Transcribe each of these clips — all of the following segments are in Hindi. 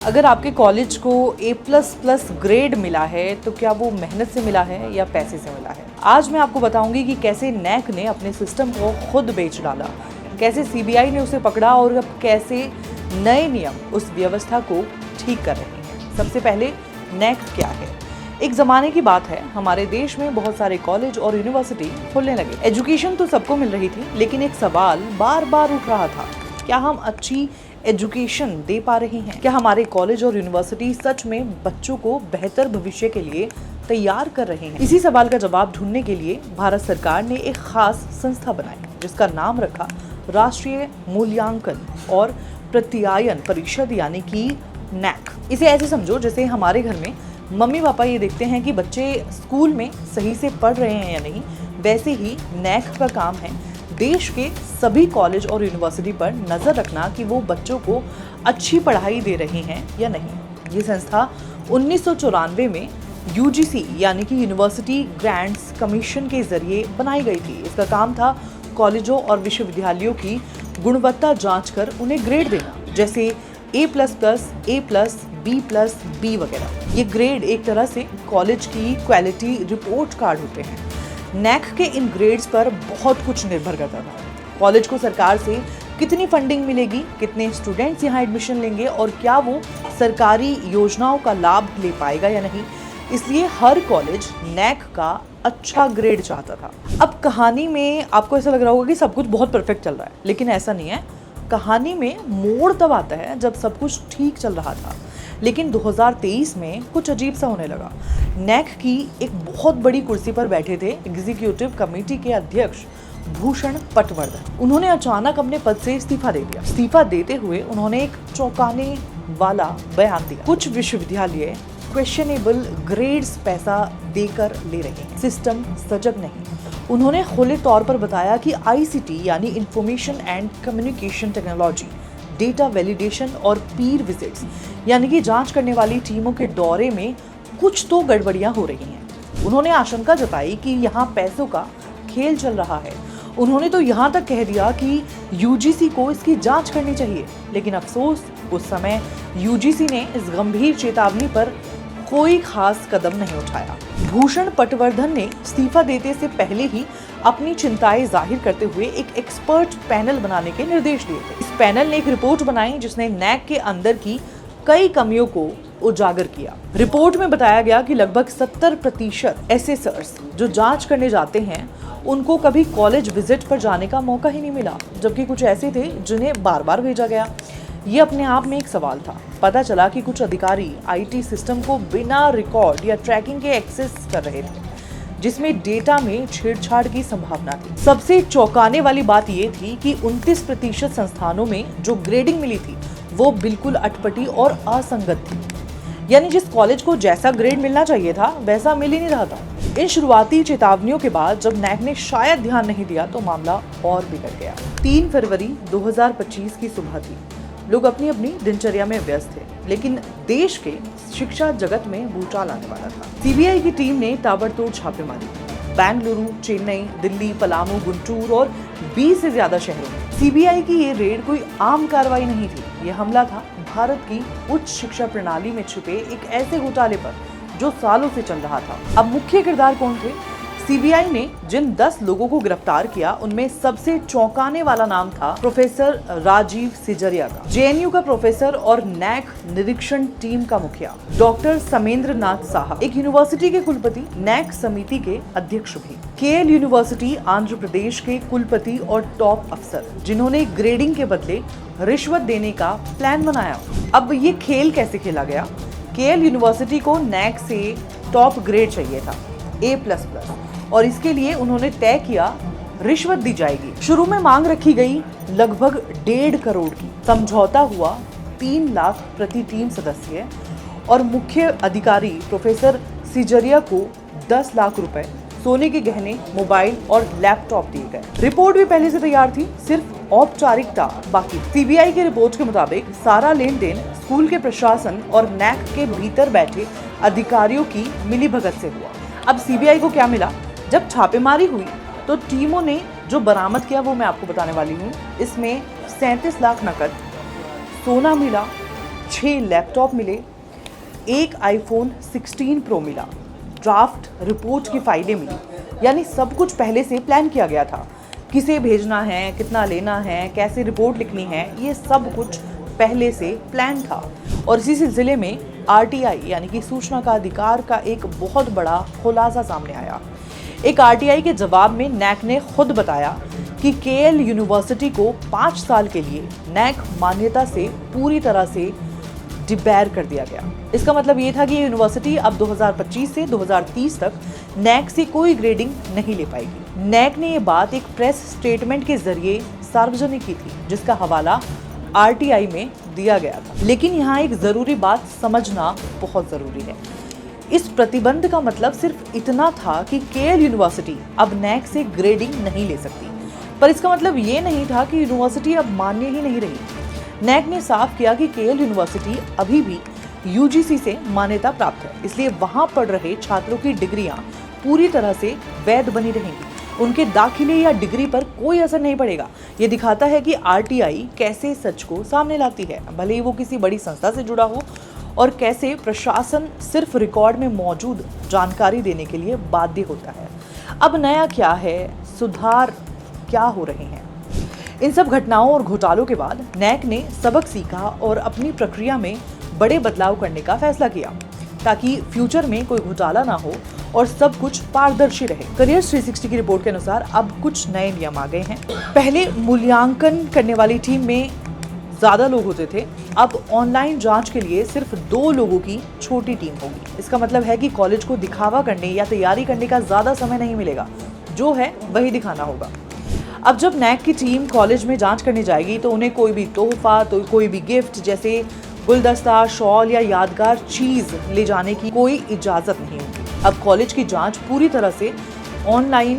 अगर आपके कॉलेज को A++ ग्रेड मिला है तो क्या वो मेहनत से मिला है या पैसे से मिला है। आज मैं आपको बताऊंगी कि कैसे नैक ने अपने सिस्टम को खुद बेच डाला, कैसे CBI ने उसे पकड़ा और अब कैसे नए नियम उस व्यवस्था को ठीक कर रहे हैं। सबसे पहले नैक क्या है। एक ज़माने की बात है, हमारे देश में बहुत सारे कॉलेज और यूनिवर्सिटी खुलने लगे। एजुकेशन तो सबको मिल रही थी, लेकिन एक सवाल बार बार उठ रहा था, क्या हम अच्छी एजुकेशन दे पा रहे हैं? क्या हमारे कॉलेज और यूनिवर्सिटी सच में बच्चों को बेहतर भविष्य के लिए तैयार कर रहे हैं? इसी सवाल का जवाब ढूंढने के लिए भारत सरकार ने एक खास संस्था बनाई, जिसका नाम रखा राष्ट्रीय मूल्यांकन और प्रत्यायन परिषद, यानी कि नैक। इसे ऐसे समझो जैसे हमारे घर में मम्मी पापा ये देखते हैं कि बच्चे स्कूल में सही से पढ़ रहे हैं या नहीं, वैसे ही नैक का काम है देश के सभी कॉलेज और यूनिवर्सिटी पर नज़र रखना कि वो बच्चों को अच्छी पढ़ाई दे रहे हैं या नहीं। ये संस्था 1994 में UGC यानी कि यूनिवर्सिटी ग्रांट्स कमीशन के जरिए बनाई गई थी। इसका काम था कॉलेजों और विश्वविद्यालयों की गुणवत्ता जांच कर उन्हें ग्रेड देना, जैसे A++, A+, B+, B वगैरह। ये ग्रेड एक तरह से कॉलेज की क्वालिटी रिपोर्ट कार्ड होते हैं। नैक के इन ग्रेड्स पर बहुत कुछ निर्भर करता था। कॉलेज को सरकार से कितनी फंडिंग मिलेगी, कितने स्टूडेंट्स यहाँ एडमिशन लेंगे और क्या वो सरकारी योजनाओं का लाभ ले पाएगा या नहीं, इसलिए हर कॉलेज नैक का अच्छा ग्रेड चाहता था। अब कहानी में आपको ऐसा लग रहा होगा कि सब कुछ बहुत परफेक्ट चल रहा है, लेकिन ऐसा नहीं है। कहानी में मोड़ तब आता है जब सब कुछ ठीक चल रहा था, लेकिन 2023 में कुछ अजीब सा होने लगा। नैक की एक बहुत बड़ी कुर्सी पर बैठे थे एग्जीक्यूटिव कमेटी के अध्यक्ष भूषण पटवर्धन। उन्होंने अचानक अपने पद से इस्तीफा दे दिया। इस्तीफा देते हुए उन्होंने एक चौंकाने वाला बयान दिया। कुछ विश्वविद्यालय क्वेश्चनेबल ग्रेड्स पैसा देकर ले रहे हैं, सिस्टम सजग नहीं। उन्होंने खुले तौर पर बताया कि ICT यानी information and communication technology, data validation और पीर विजिट्स यानी कि जांच करने वाली टीमों के दौरे में कुछ तो गड़बड़ियां हो रही हैं। उन्होंने आशंका जताई कि यहाँ पैसों का खेल चल रहा है। उन्होंने तो यहाँ तक कह दिया कि UGC को इसकी जांच करनी चाहिए, लेकिन अफसोस उस समय UGC ने इस गंभीर चेतावनी पर कोई खास कदम नहीं उठाया। भूषण पटवर्धन ने इस्तीफा देते से पहले ही अपनी चिंताएं जाहिर करते हुए एक एक्सपर्ट पैनल बनाने के निर्देश दिए थे। इस पैनल ने एक रिपोर्ट बनाई जिसने नैक के अंदर की कई कमियों को उजागर किया। रिपोर्ट में बताया गया कि लगभग 70% एसेसर्स जो जांच करने जाते हैं उनको कभी कॉलेज विजिट पर जाने का मौका ही नहीं मिला, जबकि कुछ ऐसे थे जिन्हें बार बार भेजा गया। ये अपने आप में एक सवाल था। पता चला कि कुछ अधिकारी IT सिस्टम को बिना रिकॉर्ड या ट्रैकिंग के एक्सेस कर रहे थे, जिसमें डेटा में छेड़छाड़ की संभावना थी। सबसे चौंकाने वाली बात ये थी कि 29% संस्थानों में जो ग्रेडिंग मिली थी वो बिल्कुल अटपटी और असंगत थी, यानी जिस कॉलेज को जैसा ग्रेड मिलना चाहिए था वैसा मिल ही नहीं रहा था। इन शुरुआती चेतावनियों के बाद जब नैक ने शायद ध्यान नहीं दिया तो मामला और बिगड़ गया। 3 फरवरी 2025 की सुबह थी। लोग अपनी अपनी दिनचर्या में व्यस्त थे, लेकिन देश के शिक्षा जगत में भूचाल आने वाला था। CBI की टीम ने ताबड़तोड़ छापे मारी। बेंगलुरु, चेन्नई, दिल्ली, पलामू, गुंटूर और 20 से ज्यादा शहरों में। CBI की ये रेड कोई आम कार्रवाई नहीं थी। ये हमला था भारत की उच्च शिक्षा प्रणाली में छुपे एक ऐसे घोटाले पर जो सालों से चल रहा था। अब मुख्य किरदार कौन थे? CBI ने जिन 10 लोगों को गिरफ्तार किया उनमें सबसे चौंकाने वाला नाम था प्रोफेसर राजीव सिजरिया का, JNU का प्रोफेसर और नैक निरीक्षण टीम का मुखिया डॉक्टर समेंद्र नाथ साहा, एक यूनिवर्सिटी के कुलपति, नैक समिति के अध्यक्ष भी, KL यूनिवर्सिटी आंध्र प्रदेश के कुलपति और टॉप अफसर, जिन्होंने ग्रेडिंग के बदले रिश्वत देने का प्लान बनाया। अब ये खेल कैसे खेला गया? KL यूनिवर्सिटी को नैक से टॉप ग्रेड चाहिए था, A++, और इसके लिए उन्होंने तय किया रिश्वत दी जाएगी। शुरू में मांग रखी गई लगभग 1.5 करोड़ की। समझौता हुआ 3 लाख प्रति टीम सदस्य और मुख्य अधिकारी प्रोफेसर सिजरिया को 10 लाख रुपए, सोने के गहने, मोबाइल और लैपटॉप दिए गए। रिपोर्ट भी पहले से तैयार थी, सिर्फ औपचारिकता बाकी। CBI की रिपोर्ट के मुताबिक सारा लेन देन स्कूल के प्रशासन और नैक के भीतर बैठे अधिकारियों की मिलीभगत से हुआ। अब CBI को क्या मिला? जब छापेमारी हुई तो टीमों ने जो बरामद किया वो मैं आपको बताने वाली हूँ। इसमें 37 लाख नकद, सोना मिला, 6 लैपटॉप मिले, एक iPhone 16 Pro मिला, ड्राफ्ट रिपोर्ट की फाइलें मिली, यानी सब कुछ पहले से प्लान किया गया था। किसे भेजना है, कितना लेना है, कैसे रिपोर्ट लिखनी है, ये सब कुछ पहले से प्लान था। और इसी सिलसिले में RTI यानी कि सूचना का अधिकार का एक बहुत बड़ा खुलासा सामने आया। एक RTI के जवाब में NAC ने खुद बताया कि KL यूनिवर्सिटी को 5 साल के लिए NAC मान्यता से पूरी तरह से डिबैर कर दिया गया। इसका मतलब ये था कि ये यूनिवर्सिटी अब 2025 से 2030 तक NAC से कोई ग्रेडिंग नहीं ले पाएगी। NAC ने ये बात एक प्रेस स्टेटमेंट के जरिए सार्वजनिक की थी, जिसका हवाला RTI में दिया गया था। लेकिन यहाँ एक ज़रूरी बात समझना बहुत ज़रूरी है। इस प्रतिबंध का मतलब सिर्फ इतना था कि KL यूनिवर्सिटी अब NAC से ग्रेडिंग नहीं ले सकती, पर इसका मतलब ये नहीं था कि यूनिवर्सिटी अब मान्य ही नहीं रही। NAC ने साफ किया कि KL यूनिवर्सिटी अभी भी UGC से मान्यता प्राप्त है, इसलिए वहाँ पढ़ रहे छात्रों की डिग्रियाँ पूरी तरह से वैध बनी रहेंगी। उनके दाखिले या डिग्री पर कोई असर नहीं पड़ेगा। ये दिखाता है कि RTI कैसे सच को सामने लाती है, भले ही वो किसी बड़ी संस्था से जुड़ा हो, और कैसे प्रशासन सिर्फ रिकॉर्ड में मौजूद जानकारी देने के लिए बाध्य होता है। अब नया क्या है, सुधार क्या हो रहे हैं? इन सब घटनाओं और घोटालों के बाद NAC ने सबक सीखा और अपनी प्रक्रिया में बड़े बदलाव करने का फैसला किया, ताकि फ्यूचर में कोई घोटाला ना हो और सब कुछ पारदर्शी रहे। करियर्स 360 की रिपोर्ट के अनुसार अब कुछ नए नियम आ गए हैं। पहले मूल्यांकन करने वाली टीम में ज़्यादा लोग होते थे, अब ऑनलाइन जांच के लिए सिर्फ 2 लोगों की छोटी टीम होगी। इसका मतलब है कि कॉलेज को दिखावा करने या तैयारी करने का ज़्यादा समय नहीं मिलेगा, जो है वही दिखाना होगा। अब जब NAC की टीम कॉलेज में जांच करने जाएगी तो उन्हें कोई भी तोहफा, तो कोई भी गिफ्ट जैसे गुलदस्ता, शॉल या यादगार चीज़ ले जाने की कोई इजाज़त नहीं होगी। अब कॉलेज की जांच पूरी तरह से ऑनलाइन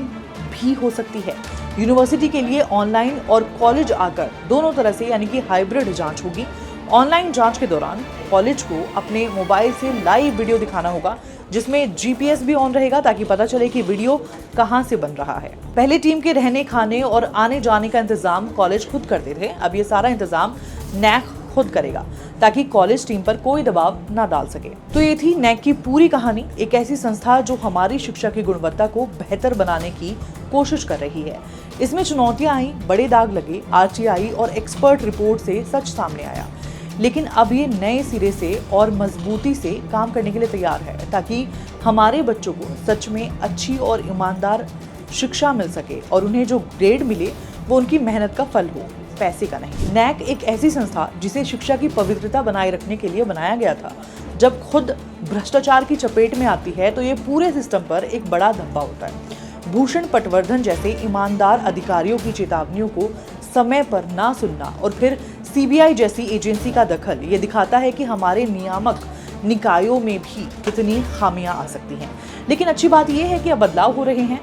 भी हो सकती है। यूनिवर्सिटी के लिए ऑनलाइन और कॉलेज आकर दोनों तरह से यानी कि हाइब्रिड जांच होगी। ऑनलाइन जांच के दौरान कॉलेज को अपने मोबाइल से लाइव वीडियो दिखाना होगा, जिसमें GPS भी ऑन रहेगा ताकि पता चले कि वीडियो कहां से बन रहा है। पहले टीम के रहने, खाने और आने जाने का इंतजाम कॉलेज खुद करते थे, अब ये सारा इंतजाम NAC खुद करेगा ताकि कॉलेज टीम पर कोई दबाव ना डाल सके। तो ये थी NAC की पूरी कहानी, एक ऐसी संस्था जो हमारी शिक्षा की गुणवत्ता को बेहतर बनाने की कोशिश कर रही है। इसमें चुनौतियां आई, बड़े दाग लगे, RTI और एक्सपर्ट रिपोर्ट से सच सामने आया, लेकिन अब ये नए सिरे से और मजबूती से काम करने के लिए तैयार है, ताकि हमारे बच्चों को सच में अच्छी और ईमानदार शिक्षा मिल सके और उन्हें जो ग्रेड मिले वो उनकी मेहनत का फल हो, पैसे का नहीं। NAC एक ऐसी संस्था जिसे शिक्षा की पवित्रता बनाए रखने के लिए बनाया गया था। जब खुद भ्रष्टाचार की चपेट में आती है तो ये पूरे सिस्टम पर एक बड़ा धब्बा होता है। भूषण पटवर्धन जैसे ईमानदार अधिकारियों की चेतावनियों को समय पर ना सुनना और फिर CBI जैसी एजेंसी का दखल, ये दिखाता है कि हमारे नियामक निकायों में भी कितनी खामियां आ सकती हैं। लेकिन अच्छी बात यह है कि अब बदलाव हो रहे हैं।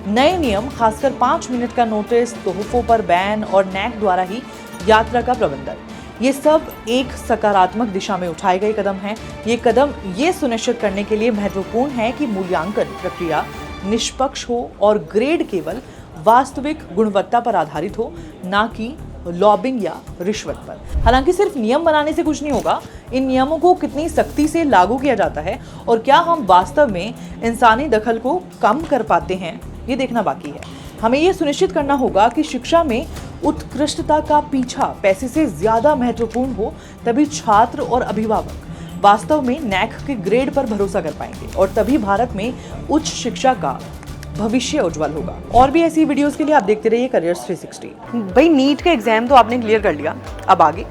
नए नियम, खासकर 5 मिनट का नोटिस, तोहफों पर बैन और NAC द्वारा ही यात्रा का प्रबंधन, ये सब एक सकारात्मक दिशा में उठाए गए कदम हैं। ये कदम ये सुनिश्चित करने के लिए महत्वपूर्ण है कि मूल्यांकन प्रक्रिया निष्पक्ष हो और ग्रेड केवल वास्तविक गुणवत्ता पर आधारित हो, ना कि लॉबिंग या रिश्वत पर। हालांकि सिर्फ नियम बनाने से कुछ नहीं होगा, इन नियमों को कितनी सख्ती से लागू किया जाता है और क्या हम वास्तव में इंसानी दखल को कम कर पाते हैं, ये देखना बाकी है। हमें ये सुनिश्चित करना होगा कि शिक्षा में उत्कृष्टता का पीछा पैसे से ज्यादा महत्वपूर्ण हो, तभी छात्र और अभिभावक वास्तव में NAC के ग्रेड पर भरोसा कर पाएंगे और तभी भारत में उच्च शिक्षा का भविष्य उज्जवल होगा। और भी ऐसी वीडियोस के लिए आप देखते रहिए करियर्स 360। भाई नीट का एग्जाम तो आपने क्लियर कर लिया, अब आगे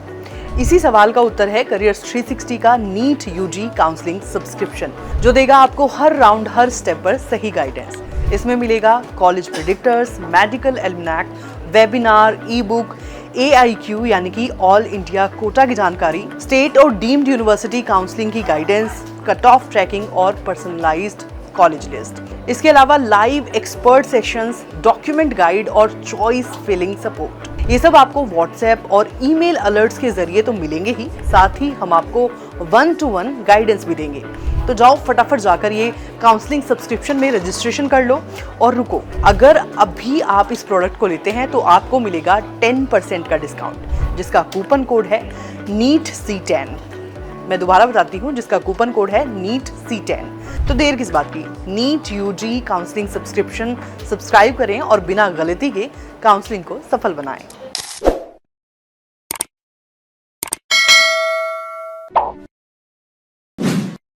इसी सवाल का उत्तर है करियर्स 360 का नीट UG काउंसलिंग सब्सक्रिप्शन, जो देगा आपको हर राउंड, हर स्टेप पर सही गाइडेंस। इसमें मिलेगा college predictors, medical almanac, webinar, e-book, AIQ यानी कि ऑल इंडिया कोटा की जानकारी, स्टेट और डीम्ड यूनिवर्सिटी काउंसलिंग की गाइडेंस, कट ऑफ ट्रैकिंग और पर्सनलाइज्ड कॉलेज लिस्ट। इसके अलावा live expert sessions, document guide और चॉइस फिलिंग सपोर्ट। ये सब आपको व्हाट्सएप और ईमेल अलर्ट्स के जरिए तो मिलेंगे ही, साथ ही हम आपको 1-to-1 गाइडेंस भी देंगे। तो जाओ फटाफट जाकर ये काउंसलिंग सब्सक्रिप्शन में रजिस्ट्रेशन कर लो और रुको, अगर अभी आप इस प्रोडक्ट को लेते हैं तो आपको मिलेगा 10% का डिस्काउंट, जिसका कूपन कोड है NEET-C10। मैं दोबारा बताती हूँ, जिसका कूपन कोड है NEET C10। तो देर किस बात की, NEET UG counselling subscription subscribe करें और बिना गलती के काउंसलिंग को सफल बनाएं।